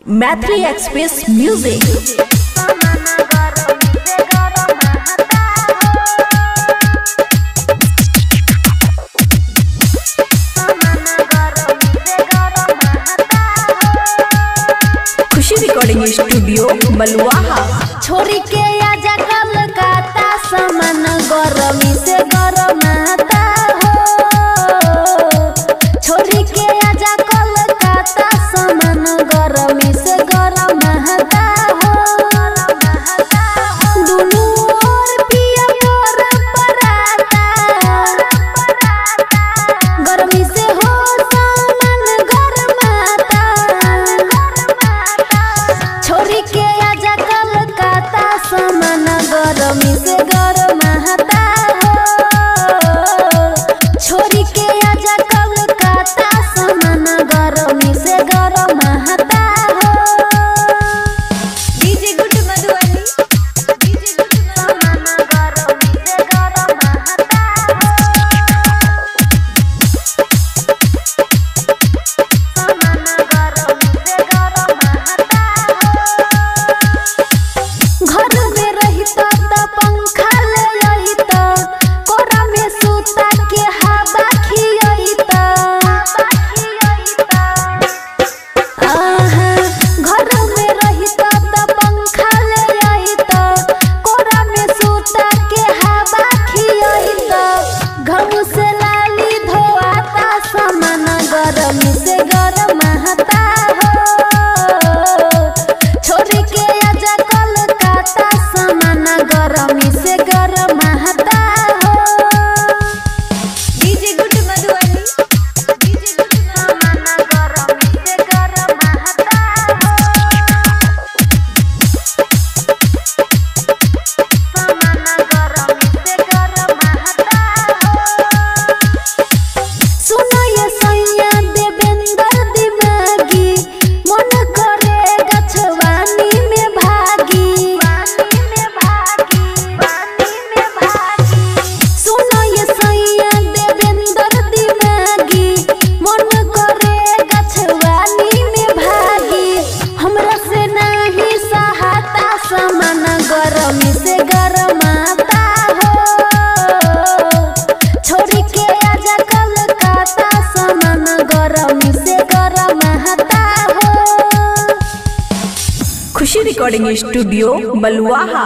Maithili express music. खुशी recording studio Baluaha. छोरी के आजा कलकत्ता सामान गरमी से गरमाता हो। छोरी के आजा कलकत्ता सामान गरमी से गरमाता हो। दुनू ओर पिया मोर पराता गरमी से हो सामान गरमाता। छोरी के आजा कलकत्ता सामान गरमी से गरमाता हो। छोरी के आजा कलकत्ता सामान गरमी से गरमाता हो। डीजे गुड मधुबनी सामान गरमी से गरमाता हो। सामान गरमी से गरमाता हो। घर में रहिता त पंखा ले आइता कोरा में सूता के हवा खियाइता। घर में रहिता त पंखा ले आइता कोरा में सूता के हवा खियाइता। घम से लाली धोआता सामान गरमी से गरमाता हो। छोरी के आजा कलकत्ता सामान गरमी से गरमाता हो। डीजे गुड मधुबनी सामान गरमी से गरमाता हो। सामान गरमी से गरमाता हो। सुनो ये सैया देवेंद्र दिमागी मन करे गछवानी में भागी। सुनो ये सैया देवेंद्र दिमागी मन करे गछवानी में भागी। हमरा से नहीं सहाता सामान गरमी से गरमाता हो। छोरी के आजा कलकत्ता सामान गरमी से गरमाता हो। खुशी रिकॉर्डिंग स्टूडियो बलुआहा।